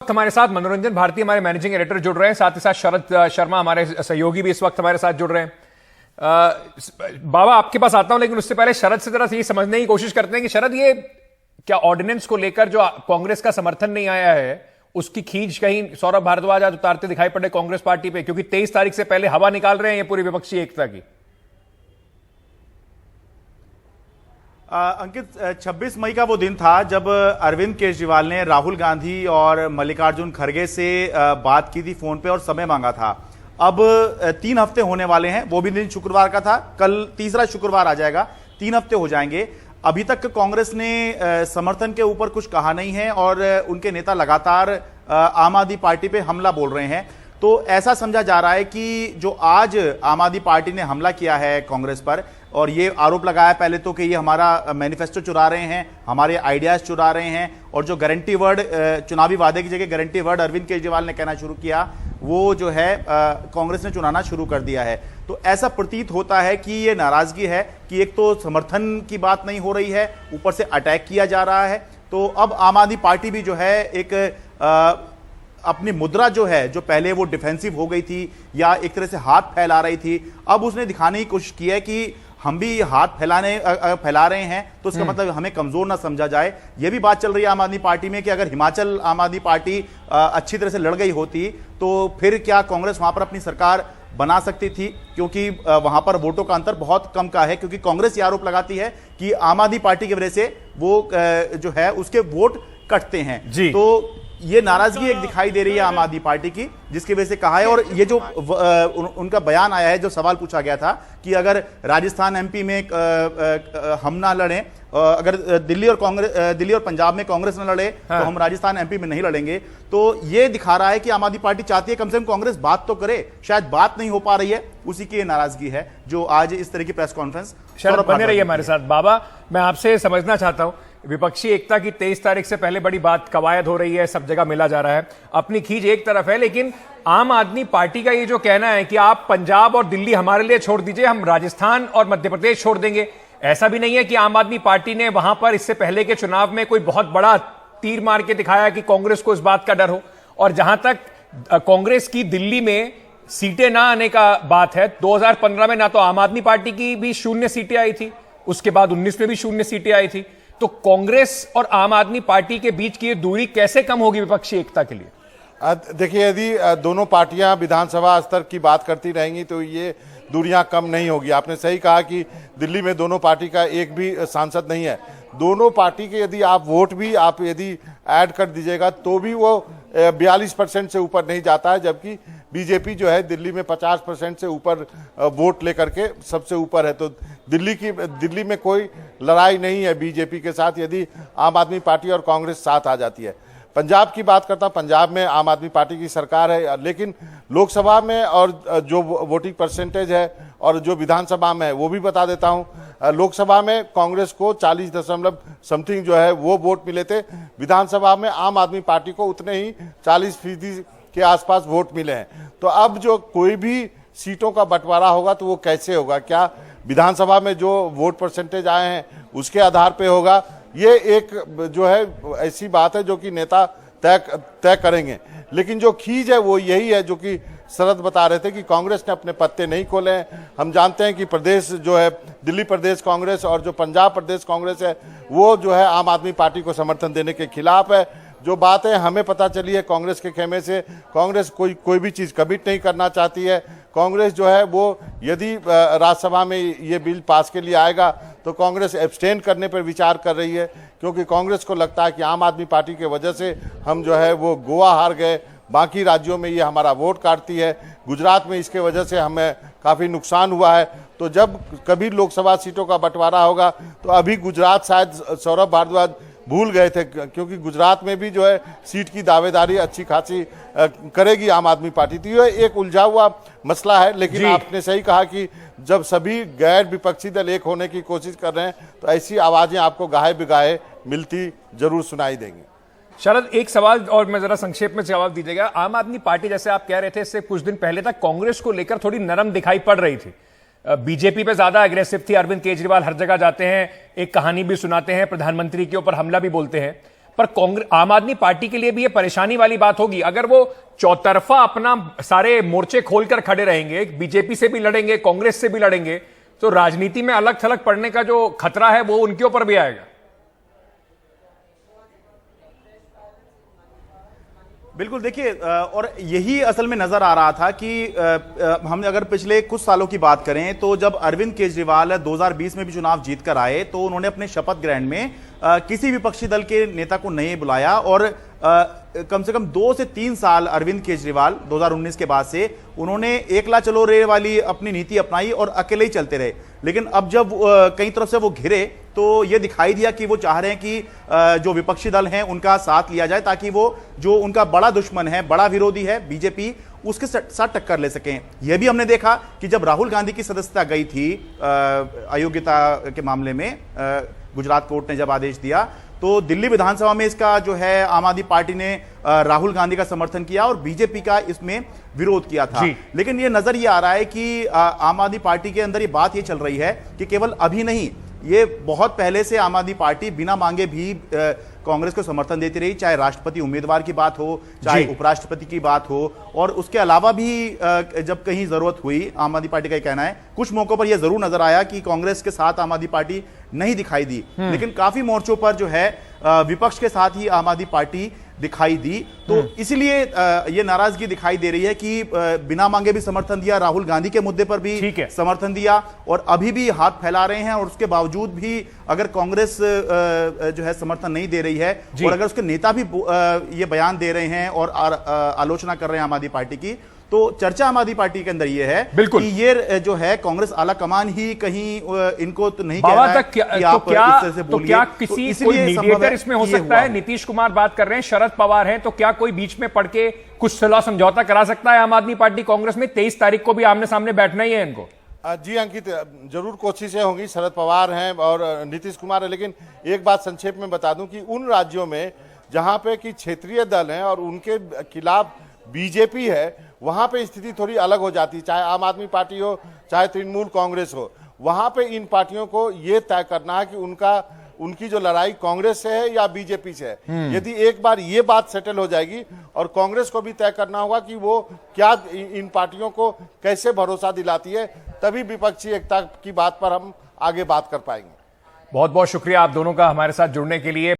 वक्त हमारे साथ मनोरंजन भारती हमारे मैनेजिंग एडिटर जुड़ रहे हैं, साथ ही साथ शरद शर्मा हमारे सहयोगी भी इस वक्त हमारे साथ जुड़ रहे हैं। बाबा आपके पास आता हूं, लेकिन उससे पहले शरद से जरा ये समझने की कोशिश करते हैं कि शरद, ये क्या ऑर्डिनेंस को लेकर जो कांग्रेस का समर्थन नहीं आया है उसकी खींच कहीं सौरभ भारद्वाज आज उतारते दिखाई पड़े कांग्रेस पार्टी पे, क्योंकि 23 तारीख से पहले हवा निकाल रहे हैं ये पूरी विपक्षी एकता की। अंकित, 26 मई का वो दिन था जब अरविंद केजरीवाल ने राहुल गांधी और मल्लिकार्जुन खड़गे से बात की थी फोन पे और समय मांगा था। अब 3 हफ्ते होने वाले हैं, वो भी दिन शुक्रवार का था, कल तीसरा शुक्रवार आ जाएगा, 3 हफ्ते हो जाएंगे। अभी तक कांग्रेस ने समर्थन के ऊपर कुछ कहा नहीं है और उनके नेता लगातार आम आदमी पार्टी पे हमला बोल रहे हैं। तो ऐसा समझा जा रहा है कि जो आज आम आदमी पार्टी ने हमला किया है कांग्रेस पर और ये आरोप लगाया पहले तो कि ये हमारा मैनिफेस्टो चुरा रहे हैं, हमारे आइडियाज चुरा रहे हैं, और जो गारंटी वर्ड चुनावी वादे की जगह गारंटी वर्ड अरविंद केजरीवाल ने कहना शुरू किया वो जो है कांग्रेस ने चुनाना शुरू कर दिया है। तो ऐसा प्रतीत होता है कि ये नाराजगी है कि एक तो समर्थन की बात नहीं हो रही है, ऊपर से अटैक किया जा रहा है। तो अब आम आदमी पार्टी भी जो है एक अपनी मुद्रा जो है, जो पहले वो डिफेंसिव हो गई थी या एक तरह से हाथ फैला रही थी, अब उसने दिखाने की कोशिश की है कि हम भी हाथ फैला रहे हैं तो इसका मतलब हमें कमजोर ना समझा जाए। यह भी बात चल रही है आम आदमी पार्टी में कि अगर हिमाचल आम आदमी पार्टी अच्छी तरह से लड़ गई होती तो फिर क्या कांग्रेस वहां पर अपनी सरकार बना सकती थी, क्योंकि वहां पर वोटों का अंतर बहुत कम का है, क्योंकि कांग्रेस ये आरोप लगाती है कि आम आदमी पार्टी की वजह से वो जो है उसके वोट कटते हैं। तो ये नाराजगी एक दिखाई दे रही है आम आदमी पार्टी की, जिसकी वजह से कहा है। और ये जो उनका बयान आया है, जो सवाल पूछा गया था कि अगर राजस्थान एमपी में हम ना लड़ें, अगर दिल्ली और पंजाब में कांग्रेस न लड़े तो हम राजस्थान एमपी में नहीं लड़ेंगे। तो ये दिखा रहा है कि आम आदमी पार्टी चाहती है कम से कम कांग्रेस बात तो करे, शायद बात नहीं हो पा रही है, उसी की नाराजगी है जो आज इस तरह की प्रेस कॉन्फ्रेंस। शरद बने रही है हमारे साथ। बाबा, मैं आपसे समझना चाहता हूं, विपक्षी एकता की 23 तारीख से पहले बड़ी बात कवायद हो रही है, सब जगह मिला जा रहा है, अपनी खींच एक तरफ है, लेकिन आम आदमी पार्टी का ये जो कहना है कि आप पंजाब और दिल्ली हमारे लिए छोड़ दीजिए, हम राजस्थान और मध्य प्रदेश छोड़ देंगे, ऐसा भी नहीं है कि आम आदमी पार्टी ने वहां पर इससे पहले के चुनाव में कोई बहुत बड़ा तीर मार के दिखाया कि कांग्रेस को इस बात का डर हो। और जहां तक कांग्रेस की दिल्ली में सीटें ना आने का बात है, 2015 में ना तो आम आदमी पार्टी की भी 0 सीटें आई थी, उसके बाद 19 में भी 0 सीटें आई थी। तो कांग्रेस और आम आदमी पार्टी के बीच की दूरी कैसे कम होगी विपक्षी एकता के लिए? देखिए, यदि दोनों पार्टियां विधानसभा स्तर की बात करती रहेंगी तो ये दूरियां कम नहीं होगी। आपने सही कहा कि दिल्ली में दोनों पार्टी का एक भी सांसद नहीं है। दोनों पार्टी के यदि आप वोट भी आप यदि ऐड कर दीजिएगा तो भी वो 42% से ऊपर नहीं जाता है, जबकि बीजेपी जो है दिल्ली में 50% से ऊपर वोट लेकर के सबसे ऊपर है। तो दिल्ली में कोई लड़ाई नहीं है बीजेपी के साथ यदि आम आदमी पार्टी और कांग्रेस साथ आ जाती है। पंजाब की बात करता हूँ, पंजाब में आम आदमी पार्टी की सरकार है, लेकिन लोकसभा में और जो वोटिंग परसेंटेज है और जो विधानसभा में है वो भी बता देता हूँ। लोकसभा में कांग्रेस को 40 जो है वो वोट मिले थे, विधानसभा में आम आदमी पार्टी को उतने ही 40% के आसपास वोट मिले हैं। तो अब जो कोई भी सीटों का बंटवारा होगा तो वो कैसे होगा, क्या विधानसभा में जो वोट परसेंटेज आए हैं उसके आधार पे होगा, ये एक जो है ऐसी बात है जो कि नेता तय करेंगे। लेकिन जो खींच है वो यही है जो कि शरद बता रहे थे कि कांग्रेस ने अपने पत्ते नहीं खोले हैं। हम जानते हैं कि प्रदेश जो है दिल्ली प्रदेश कांग्रेस और जो पंजाब प्रदेश कांग्रेस है वो जो है आम आदमी पार्टी को समर्थन देने के खिलाफ है। जो बातें हमें पता चली है कांग्रेस के खेमे से, कांग्रेस कोई भी चीज़ कमिट नहीं करना चाहती है। कांग्रेस जो है वो यदि राज्यसभा में ये बिल पास के लिए आएगा तो कांग्रेस एब्सटेन करने पर विचार कर रही है, क्योंकि कांग्रेस को लगता है कि आम आदमी पार्टी के वजह से हम जो है वो गोवा हार गए, बाकी राज्यों में ये हमारा वोट काटती है, गुजरात में इसके वजह से हमें काफ़ी नुकसान हुआ है। तो जब कभी लोकसभा सीटों का बंटवारा होगा तो अभी गुजरात शायद सौरभ भारद्वाज भूल गए थे, क्योंकि गुजरात में भी जो है सीट की दावेदारी अच्छी खासी करेगी आम आदमी पार्टी। तो ये एक उलझा हुआ मसला है। लेकिन आपने सही कहा कि जब सभी गैर विपक्षी दल एक होने की कोशिश कर रहे हैं तो ऐसी आवाजें आपको गाहे बिगाहे मिलती जरूर सुनाई देंगी। शरद, एक सवाल और मैं जरा संक्षेप में जवाब दीजिएगा। आम आदमी पार्टी, जैसे आप कह रहे थे, इससे कुछ दिन पहले तक कांग्रेस को लेकर थोड़ी नरम दिखाई पड़ रही थी, बीजेपी पे ज्यादा अग्रेसिव थी। अरविंद केजरीवाल हर जगह जाते हैं, एक कहानी भी सुनाते हैं, प्रधानमंत्री के ऊपर हमला भी बोलते हैं। पर कांग्रेस आम आदमी पार्टी के लिए भी ये परेशानी वाली बात होगी अगर वो चौतरफा अपना सारे मोर्चे खोलकर खड़े रहेंगे, बीजेपी से भी लड़ेंगे, कांग्रेस से भी लड़ेंगे, तो राजनीति में अलग थलग पड़ने का जो खतरा है वो उनके ऊपर भी आएगा। बिल्कुल, देखिए और यही असल में नजर आ रहा था कि हम अगर पिछले कुछ सालों की बात करें तो जब अरविंद केजरीवाल 2020 में भी चुनाव जीतकर आए तो उन्होंने अपने शपथ ग्रहण में किसी विपक्षी दल के नेता को नहीं बुलाया और कम से कम 2 से 3 साल अरविंद केजरीवाल 2019 के बाद से उन्होंने एकला चलो रे वाली अपनी नीति अपनाई और अकेले ही चलते रहे। लेकिन अब जब कई तरफ से वो घिरे तो ये दिखाई दिया कि वो चाह रहे हैं कि जो विपक्षी दल हैं उनका साथ लिया जाए ताकि वो जो उनका बड़ा दुश्मन है, बड़ा विरोधी है बीजेपी, उसके साथ टक्कर ले सकें। यह भी हमने देखा कि जब राहुल गांधी की सदस्यता गई थी अयोग्यता के मामले में, गुजरात कोर्ट ने जब आदेश दिया तो दिल्ली विधानसभा में इसका जो है आम आदमी पार्टी ने राहुल गांधी का समर्थन किया और बीजेपी का इसमें विरोध किया था। लेकिन ये नजर ये आ रहा है कि आम आदमी पार्टी के अंदर ये बात ये चल रही है कि केवल अभी नहीं, ये बहुत पहले से आम आदमी पार्टी बिना मांगे भी कांग्रेस को समर्थन देती रही, चाहे राष्ट्रपति उम्मीदवार की बात हो, चाहे उपराष्ट्रपति की बात हो, और उसके अलावा भी जब कहीं जरूरत हुई, आम आदमी पार्टी का ये कहना है, कुछ मौकों पर यह जरूर नजर आया कि कांग्रेस के साथ आम आदमी पार्टी नहीं दिखाई दी, लेकिन काफी मोर्चों पर जो है विपक्ष के साथ ही आम आदमी पार्टी दिखाई दी। तो इसलिए ये नाराजगी दिखाई दे रही है कि बिना मांगे भी समर्थन दिया, राहुल गांधी के मुद्दे पर भी समर्थन दिया और अभी भी हाथ फैला रहे हैं, और उसके बावजूद भी अगर कांग्रेस जो है समर्थन नहीं दे रही है और अगर उसके नेता भी ये बयान दे रहे हैं और आलोचना कर रहे हैं आम आदमी पार्टी की, तो चर्चा आम आदमी पार्टी के अंदर ये है कि ये जो है कांग्रेस आला कमान ही कहीं इनको तो नहीं कह रहा है कि आप इस तरह से बोलिए। क्या किसी कोई मीडिएटर इसमें हो सकता है? नीतीश कुमार बात कर रहे हैं, शरद पवार हैं, तो क्या कोई बीच में पड़ के कुछ सलाह समझौता करा सकता है आम आदमी पार्टी कांग्रेस में? 23 तारीख को भी आमने सामने बैठना ही है इनको। जी अंकित, जरूर कोशिशें होंगी, शरद पवार हैं और नीतीश कुमार है, लेकिन एक बात संक्षेप में बता दूं कि उन राज्यों में जहां पे कि क्षेत्रीय दल हैं और उनके खिलाफ बीजेपी है, वहां पे स्थिति थोड़ी अलग हो जाती है, चाहे आम आदमी पार्टी हो चाहे तृणमूल कांग्रेस हो। वहां पे इन पार्टियों को ये तय करना है कि उनकी जो लड़ाई कांग्रेस से है या बीजेपी से है। यदि एक बार ये बात सेटल हो जाएगी और कांग्रेस को भी तय करना होगा कि वो क्या इन पार्टियों को कैसे भरोसा दिलाती है, तभी विपक्षी एकता की बात पर हम आगे बात कर पाएंगे। बहुत बहुत शुक्रिया आप दोनों का हमारे साथ जुड़ने के लिए।